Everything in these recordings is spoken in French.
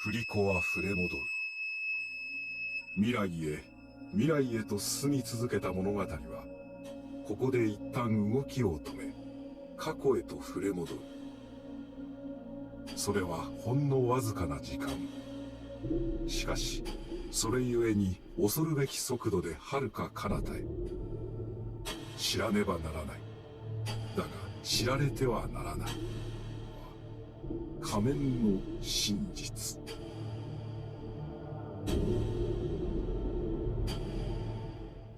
振り子は触れ戻る。未来へと進み続けた物語は、ここで一旦動きを止め、過去へと触れ戻る。それはほんのわずかな時間。しかし、それゆえに恐るべき速度で遥か彼方へ。知らねばならない。だが、知られてはならない。仮面の真実。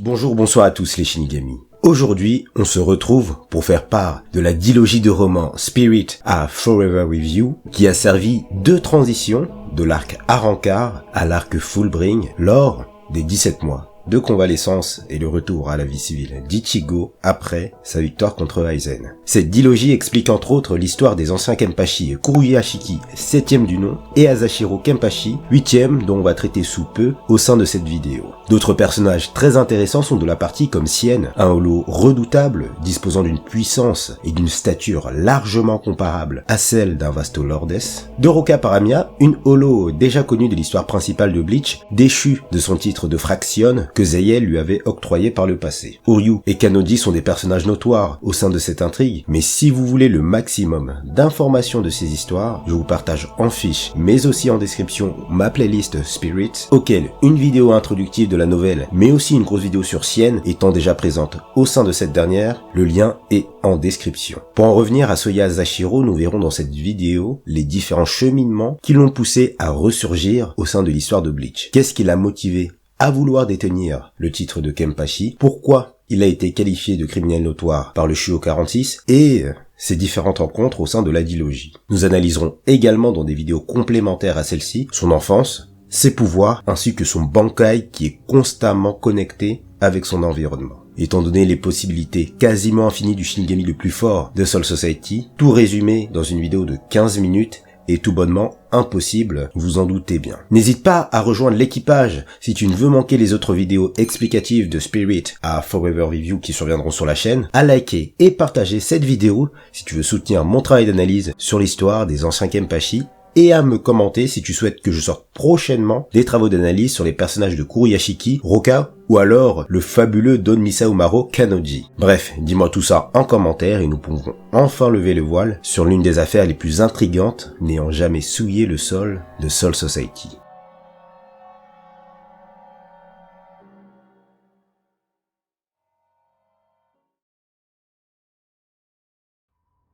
Bonjour, bonsoir à tous les Shinigami. Aujourd'hui, on se retrouve pour faire part de la dilogie de romans Spirit à Forever With You, qui a servi de transition de l'arc Arrancar à l'arc Fullbring lors des 17 mois de convalescence et le retour à la vie civile d'Ichigo après sa victoire contre Aizen. Cette dilogie explique entre autres l'histoire des anciens Kenpachi Kuruyashiki, 7e du nom, et Asashiro Kenpachi, 8e, dont on va traiter sous peu au sein de cette vidéo. D'autres personnages très intéressants sont de la partie comme Sien, un holo redoutable, disposant d'une puissance et d'une stature largement comparables à celle d'un Vasto Lordes. Doroka Paramia, une holo déjà connue de l'histoire principale de Bleach, déchue de son titre de Fraction, que Zeyel lui avait octroyé par le passé. Uryu et Kanodi sont des personnages notoires au sein de cette intrigue, mais si vous voulez le maximum d'informations de ces histoires, je vous partage en fiche, mais aussi en description, ma playlist Spirit, auquel une vidéo introductive de la nouvelle, mais aussi une grosse vidéo sur Sien étant déjà présente au sein de cette dernière, le lien est en description. Pour en revenir à Soya Asashiro, nous verrons dans cette vidéo les différents cheminements qui l'ont poussé à ressurgir au sein de l'histoire de Bleach. Qu'est-ce qui l'a motivé à vouloir détenir le titre de Kenpachi, pourquoi il a été qualifié de criminel notoire par le Shuo 46 et ses différentes rencontres au sein de la dilogie. Nous analyserons également dans des vidéos complémentaires à celle-ci son enfance, ses pouvoirs ainsi que son Bankai qui est constamment connecté avec son environnement. Étant donné les possibilités quasiment infinies du Shinigami le plus fort de Soul Society, tout résumé dans une vidéo de 15 minutes est tout bonnement impossible, vous en doutez bien. N'hésite pas à rejoindre l'équipage si tu ne veux manquer les autres vidéos explicatives de Spirit à Forever Review qui surviendront sur la chaîne, à liker et partager cette vidéo si tu veux soutenir mon travail d'analyse sur l'histoire des anciens Kenpachi, et à me commenter si tu souhaites que je sorte prochainement des travaux d'analyse sur les personnages de Kuruyashiki, Roka ou alors le fabuleux Don Misao Kanoji. Bref, dis-moi tout ça en commentaire et nous pourrons enfin lever le voile sur l'une des affaires les plus intrigantes n'ayant jamais souillé le sol de Soul Society.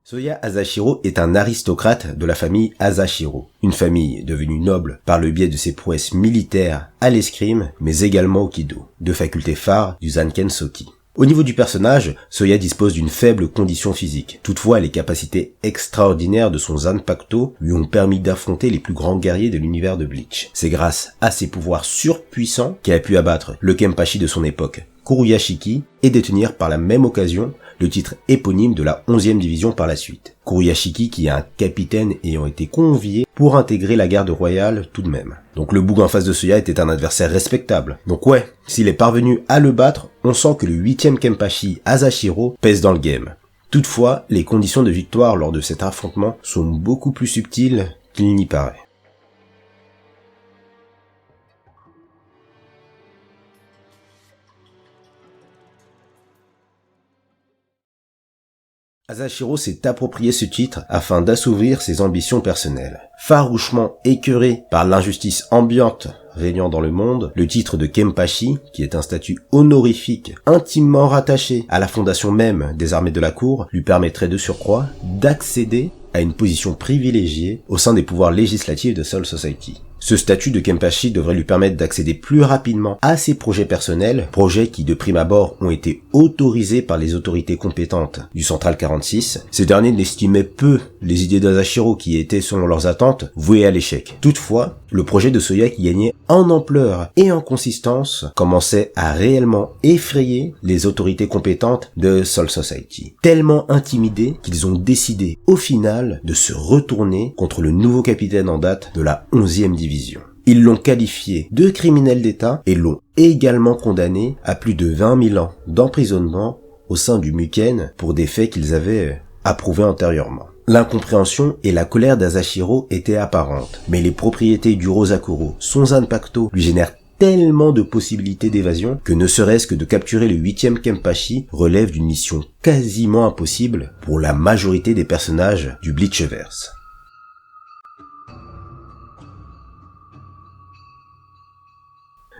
Soya Asashiro est un aristocrate de la famille Asashiro, une famille devenue noble par le biais de ses prouesses militaires à l'escrime, mais également au Kido, deux facultés phares du Zanken Soki. Au niveau du personnage, Soya dispose d'une faible condition physique. Toutefois, les capacités extraordinaires de son Zanpakuto lui ont permis d'affronter les plus grands guerriers de l'univers de Bleach. C'est grâce à ses pouvoirs surpuissants qu'il a pu abattre le Kenpachi de son époque, Kuruyashiki, et détenir par la même occasion le titre éponyme de la 11e division par la suite. Kuruyashiki qui est un capitaine ayant été convié pour intégrer la garde royale tout de même. Donc le boug en face de Soya était un adversaire respectable. Donc ouais, s'il est parvenu à le battre, on sent que le 8e Kenpachi Asashiro pèse dans le game. Toutefois, les conditions de victoire lors de cet affrontement sont beaucoup plus subtiles qu'il n'y paraît. Asashiro s'est approprié ce titre afin d'assouvir ses ambitions personnelles. Farouchement écœuré par l'injustice ambiante régnant dans le monde, le titre de Kenpachi, qui est un statut honorifique intimement rattaché à la fondation même des armées de la cour, lui permettrait de surcroît d'accéder à une position privilégiée au sein des pouvoirs législatifs de Soul Society. Ce statut de Kenpachi devrait lui permettre d'accéder plus rapidement à ses projets personnels, projets qui de prime abord ont été autorisés par les autorités compétentes du Central 46. Ces derniers n'estimaient peu les idées d'Asashiro qui étaient, selon leurs attentes, vouées à l'échec. Toutefois, le projet de Soya qui gagnait en ampleur et en consistance commençait à réellement effrayer les autorités compétentes de Soul Society. Tellement intimidés qu'ils ont décidé au final de se retourner contre le nouveau capitaine en date de la 11e division. Ils l'ont qualifié de criminel d'État et l'ont également condamné à plus de 20 000 ans d'emprisonnement au sein du Muken pour des faits qu'ils avaient approuvés antérieurement. L'incompréhension et la colère d'Asashiro étaient apparentes, mais les propriétés du Rosakuro, son Zanpakuto, lui génèrent tellement de possibilités d'évasion que ne serait-ce que de capturer le 8e Kenpachi relève d'une mission quasiment impossible pour la majorité des personnages du Bleachverse.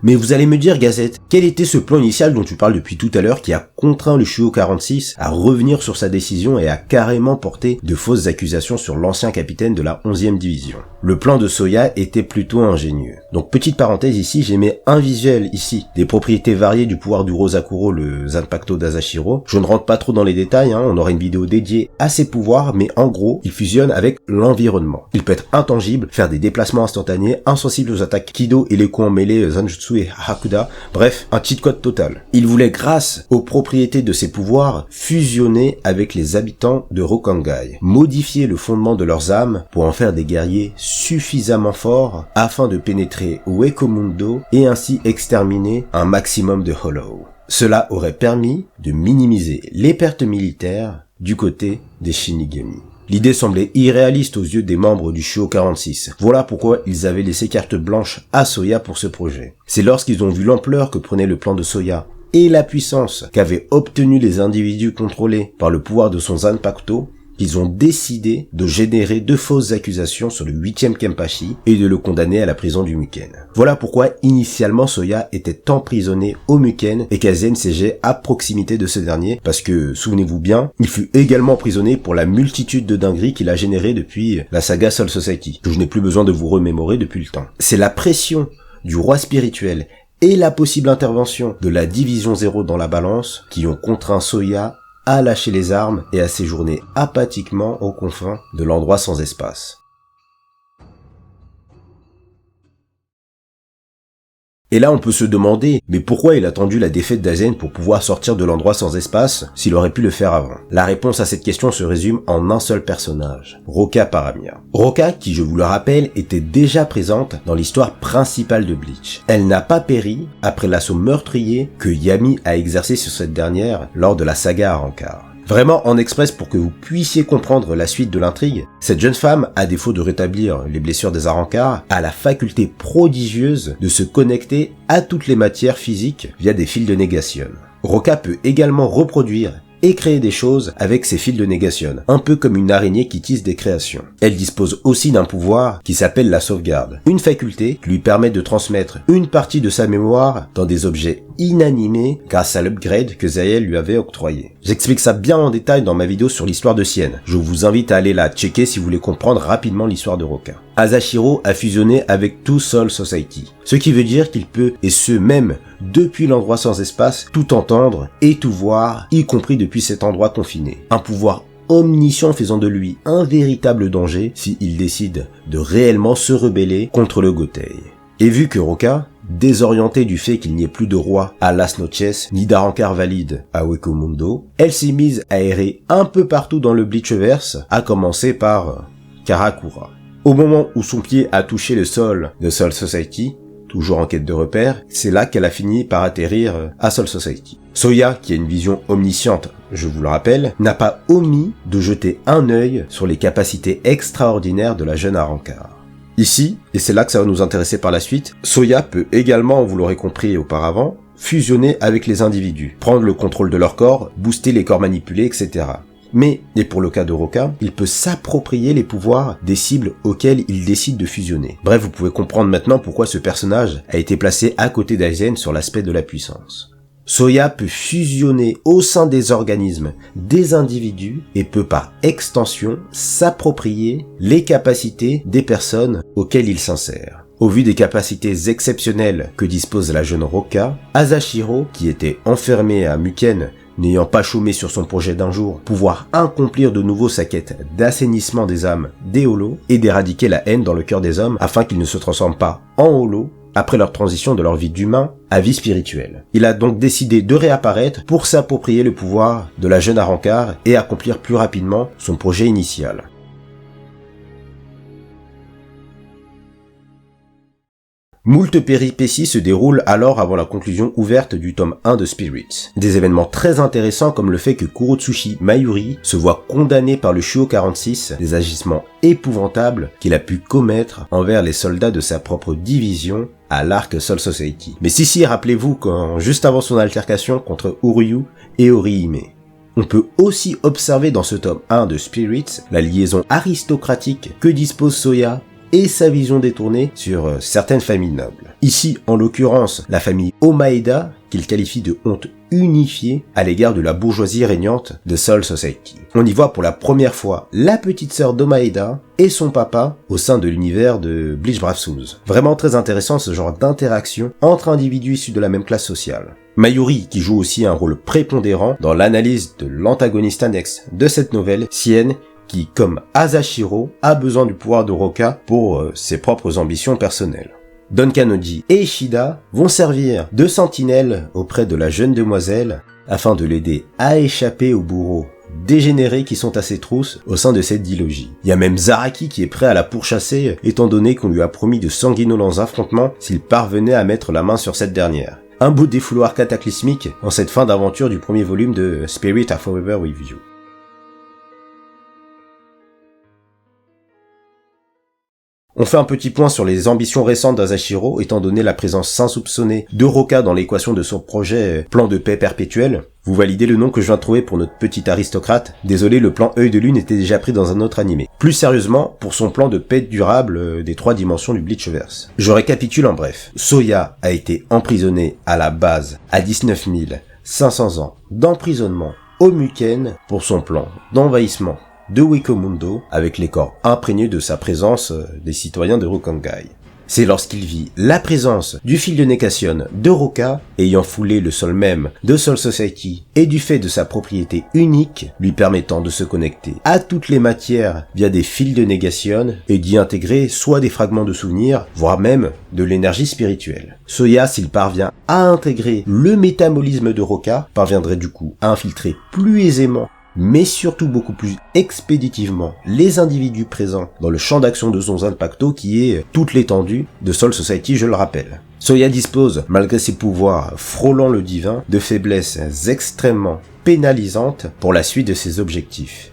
Mais vous allez me dire, Gazette, quel était ce plan initial dont tu parles depuis tout à l'heure qui a contraint le Shuo 46 à revenir sur sa décision et à carrément porter de fausses accusations sur l'ancien capitaine de la 11e division? Le plan de Soya était plutôt ingénieux. Donc petite parenthèse ici, j'ai mis un visuel ici des propriétés variées du pouvoir du Rosakuro, le Zanpakuto d'Asashiro. Je ne rentre pas trop dans les détails, on aura une vidéo dédiée à ses pouvoirs, mais en gros, il fusionne avec l'environnement. Il peut être intangible, faire des déplacements instantanés, insensible aux attaques Kido et les coups en mêlée Zanjutsu et Hakuda, bref, un cheat code total. Il voulait, grâce aux propriétés de ses pouvoirs, fusionner avec les habitants de Rokangai, modifier le fondement de leurs âmes pour en faire des guerriers suffisamment forts afin de pénétrer Uekomundo et ainsi exterminer un maximum de Hollow. Cela aurait permis de minimiser les pertes militaires du côté des Shinigami. L'idée semblait irréaliste aux yeux des membres du Shuo 46. Voilà pourquoi ils avaient laissé carte blanche à Soya pour ce projet. C'est lorsqu'ils ont vu l'ampleur que prenait le plan de Soya et la puissance qu'avaient obtenu les individus contrôlés par le pouvoir de son Zanpakuto qu'ils ont décidé de générer de fausses accusations sur le 8e Kenpachi et de le condamner à la prison du Muken. Voilà pourquoi initialement Soya était emprisonné au Muken et qu'Aizen siégeait à proximité de ce dernier parce que, souvenez-vous bien, il fut également emprisonné pour la multitude de dingueries qu'il a générées depuis la saga Soul Society, que je n'ai plus besoin de vous remémorer depuis le temps. C'est la pression du roi spirituel et la possible intervention de la division 0 dans la balance qui ont contraint Soya à lâcher les armes et à séjourner apathiquement aux confins de l'endroit sans espace. Et là, on peut se demander, mais pourquoi il a attendu la défaite d'Aizen pour pouvoir sortir de l'endroit sans espace, s'il aurait pu le faire avant? La réponse à cette question se résume en un seul personnage, Roka Paramia. Roka, qui je vous le rappelle, était déjà présente dans l'histoire principale de Bleach. Elle n'a pas péri après l'assaut meurtrier que Yami a exercé sur cette dernière lors de la saga Arrancar. Vraiment en express pour que vous puissiez comprendre la suite de l'intrigue, cette jeune femme, à défaut de rétablir les blessures des Arrancars, a la faculté prodigieuse de se connecter à toutes les matières physiques via des fils de négation. Roka peut également reproduire et créer des choses avec ses fils de négation, un peu comme une araignée qui tisse des créations. Elle dispose aussi d'un pouvoir qui s'appelle la sauvegarde, une faculté qui lui permet de transmettre une partie de sa mémoire dans des objets inanimés grâce à l'upgrade que Zael lui avait octroyé. J'explique ça bien en détail dans ma vidéo sur l'histoire de Sien. Je vous invite à aller la checker si vous voulez comprendre rapidement l'histoire de Roka. Asashiro a fusionné avec tout Soul Society, ce qui veut dire qu'il peut, et ce même depuis l'endroit sans espace, tout entendre et tout voir, y compris depuis cet endroit confiné. Un pouvoir omniscient faisant de lui un véritable danger s'il décide de réellement se rebeller contre le Gotei. Et vu que Roka, désorientée du fait qu'il n'y ait plus de roi à Las Noches, ni d'Arrancar valide à Uekomundo, elle s'est mise à errer un peu partout dans le Bleachverse, à commencer par Karakura. Au moment où son pied a touché le sol de Soul Society, toujours en quête de repères, c'est là qu'elle a fini par atterrir à Soul Society. Soya, qui a une vision omnisciente, je vous le rappelle, n'a pas omis de jeter un œil sur les capacités extraordinaires de la jeune Arrancar. Ici, et c'est là que ça va nous intéresser par la suite, Soya peut également, vous l'aurez compris auparavant, fusionner avec les individus, prendre le contrôle de leur corps, booster les corps manipulés, etc. Mais, et pour le cas de Roka, il peut s'approprier les pouvoirs des cibles auxquelles il décide de fusionner. Bref, vous pouvez comprendre maintenant pourquoi ce personnage a été placé à côté d'Aizen sur l'aspect de la puissance. Soya peut fusionner au sein des organismes des individus et peut par extension s'approprier les capacités des personnes auxquelles il s'insère. Au vu des capacités exceptionnelles que dispose la jeune Roka, Asashiro, qui était enfermé à Muken, n'ayant pas chômé sur son projet d'un jour, pouvoir accomplir de nouveau sa quête d'assainissement des âmes des Holos et d'éradiquer la haine dans le cœur des hommes afin qu'ils ne se transforment pas en Holos après leur transition de leur vie d'humain à vie spirituelle. Il a donc décidé de réapparaître pour s'approprier le pouvoir de la jeune Arrancar et accomplir plus rapidement son projet initial. Moult péripéties se déroulent alors avant la conclusion ouverte du tome 1 de Spirits. Des événements très intéressants comme le fait que Kurotsushi Mayuri se voit condamné par le Shuo 46 des agissements épouvantables qu'il a pu commettre envers les soldats de sa propre division à l'Arc Soul Society. Mais si, rappelez-vous quand, juste avant son altercation contre Uryu et Orihime. On peut aussi observer dans ce tome 1 de Spirits la liaison aristocratique que dispose Soya et sa vision détournée sur certaines familles nobles. Ici, en l'occurrence, la famille Omaeda, qu'il qualifie de honte unifiée à l'égard de la bourgeoisie régnante de Soul Society. On y voit pour la première fois la petite sœur d'Omaeda et son papa au sein de l'univers de Bleach Brave Souls. Vraiment très intéressant ce genre d'interaction entre individus issus de la même classe sociale. Mayuri, qui joue aussi un rôle prépondérant dans l'analyse de l'antagoniste annexe de cette nouvelle, Sien, qui, comme Asashiro, a besoin du pouvoir de Roka pour ses propres ambitions personnelles. Donkanoji et Ishida vont servir de sentinelles auprès de la jeune demoiselle afin de l'aider à échapper aux bourreaux dégénérés qui sont à ses trousses au sein de cette dilogie. Il y a même Zaraki qui est prêt à la pourchasser étant donné qu'on lui a promis de sanguinolents affrontements s'il parvenait à mettre la main sur cette dernière. Un beau défouloir cataclysmique en cette fin d'aventure du premier volume de Spirit are Forever with You. On fait un petit point sur les ambitions récentes d'Asashiro, étant donné la présence insoupçonnée de Roka dans l'équation de son projet plan de paix perpétuel. Vous validez le nom que je viens de trouver pour notre petit aristocrate. Désolé, le plan œil de lune était déjà pris dans un autre animé. Plus sérieusement, pour son plan de paix durable des 3 dimensions du Bleachverse. Je récapitule en bref. Soya a été emprisonné à la base à 19 500 ans d'emprisonnement au Muken pour son plan d'envahissement de Wikomundo, avec les corps imprégnés de sa présence des citoyens de Rukongai. C'est lorsqu'il vit la présence du fil de Nekation de Roka, ayant foulé le sol même de Soul Society, et du fait de sa propriété unique, lui permettant de se connecter à toutes les matières via des fils de négation, et d'y intégrer soit des fragments de souvenirs, voire même de l'énergie spirituelle. Soya, s'il parvient à intégrer le métabolisme de Roka, parviendrait du coup à infiltrer plus aisément mais surtout beaucoup plus expéditivement les individus présents dans le champ d'action de Zonzan Pacto qui est toute l'étendue de Soul Society, je le rappelle. Soya dispose, malgré ses pouvoirs frôlant le divin, de faiblesses extrêmement pénalisantes pour la suite de ses objectifs.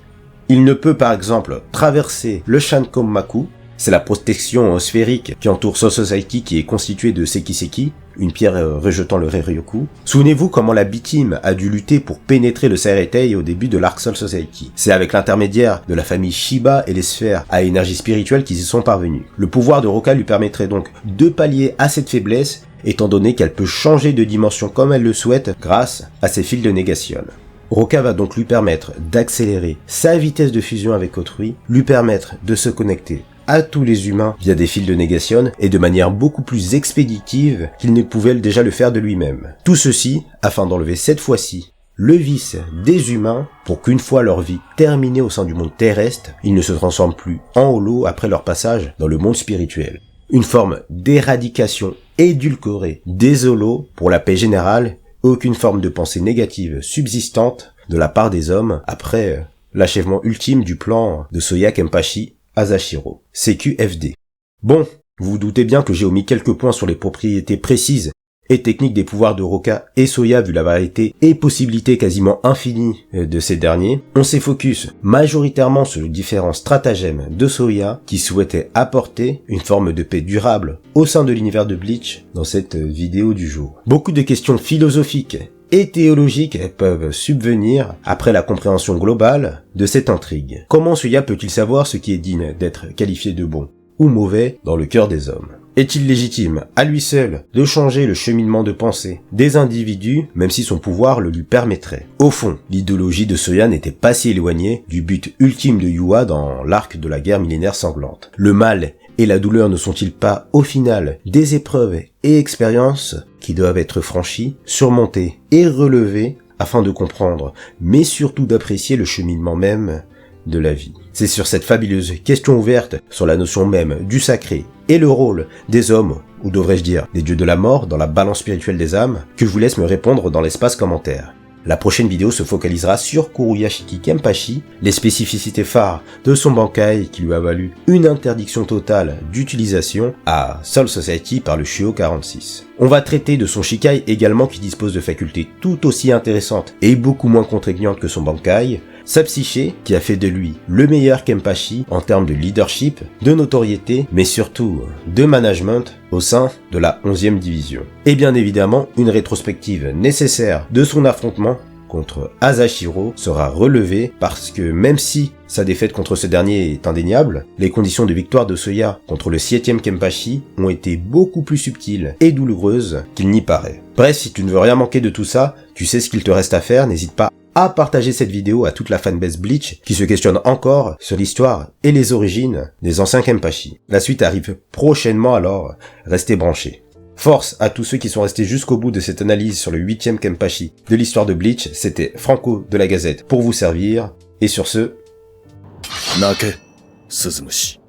Il ne peut par exemple traverser le Shankomaku, c'est la protection sphérique qui entoure Soul Society qui est constituée de Sekiseki, une pierre rejetant le Reiryoku. Souvenez-vous comment la B-Team a dû lutter pour pénétrer le Seiretei au début de l'Arc Soul Society. C'est avec l'intermédiaire de la famille Shiba et les sphères à énergie spirituelle qu'ils y sont parvenus. Le pouvoir de Roka lui permettrait donc de pallier à cette faiblesse, étant donné qu'elle peut changer de dimension comme elle le souhaite grâce à ses fils de négation. Roka va donc lui permettre d'accélérer sa vitesse de fusion avec autrui, lui permettre de se connecter à tous les humains via des fils de négation et de manière beaucoup plus expéditive qu'il ne pouvait déjà le faire de lui-même. Tout ceci afin d'enlever cette fois-ci le vice des humains pour qu'une fois leur vie terminée au sein du monde terrestre, ils ne se transforment plus en holo après leur passage dans le monde spirituel. Une forme d'éradication édulcorée des holos pour la paix générale, aucune forme de pensée négative subsistante de la part des hommes après l'achèvement ultime du plan de Soya Kenpachi Asashiro. CQFD. Bon, vous vous doutez bien que j'ai omis quelques points sur les propriétés précises et techniques des pouvoirs de Roka et Soya vu la variété et possibilités quasiment infinies de ces derniers. On s'est focus majoritairement sur les différents stratagèmes de Soya qui souhaitaient apporter une forme de paix durable au sein de l'univers de Bleach dans cette vidéo du jour. Beaucoup de questions philosophiques et théologiques peuvent subvenir après la compréhension globale de cette intrigue. Comment Soya peut-il savoir ce qui est digne d'être qualifié de bon ou mauvais dans le cœur des hommes? Est-il légitime, à lui seul, de changer le cheminement de pensée des individus, même si son pouvoir le lui permettrait? Au fond, l'idéologie de Soya n'était pas si éloignée du but ultime de Yua dans l'arc de la guerre millénaire sanglante. Le mal et la douleur ne sont-ils pas, au final, des épreuves et expériences qui doivent être franchies, surmontées et relevées afin de comprendre, mais surtout d'apprécier le cheminement même de la vie? C'est sur cette fabuleuse question ouverte sur la notion même du sacré et le rôle des hommes, ou devrais-je dire des dieux de la mort dans la balance spirituelle des âmes, que je vous laisse me répondre dans l'espace commentaire. La prochaine vidéo se focalisera sur Kuruyashiki Kenpachi, les spécificités phares de son Bankai qui lui a valu une interdiction totale d'utilisation à Soul Society par le Shuo 46. On va traiter de son Shikai également qui dispose de facultés tout aussi intéressantes et beaucoup moins contraignantes que son Bankai, sa psyché qui a fait de lui le meilleur Kenpachi en termes de leadership, de notoriété, mais surtout de management au sein de la 11e division. Et bien évidemment, une rétrospective nécessaire de son affrontement contre Asashiro sera relevée parce que même si sa défaite contre ce dernier est indéniable, les conditions de victoire de Soya contre le 7e Kenpachi ont été beaucoup plus subtiles et douloureuses qu'il n'y paraît. Bref, si tu ne veux rien manquer de tout ça, tu sais ce qu'il te reste à faire, n'hésite pas à partager cette vidéo à toute la fanbase Bleach qui se questionne encore sur l'histoire et les origines des anciens Kenpachi. La suite arrive prochainement, alors restez branchés. Force à tous ceux qui sont restés jusqu'au bout de cette analyse sur le 8e Kenpachi de l'histoire de Bleach, c'était Franco de la Gazette pour vous servir, et sur ce... Nake, Suzumushi.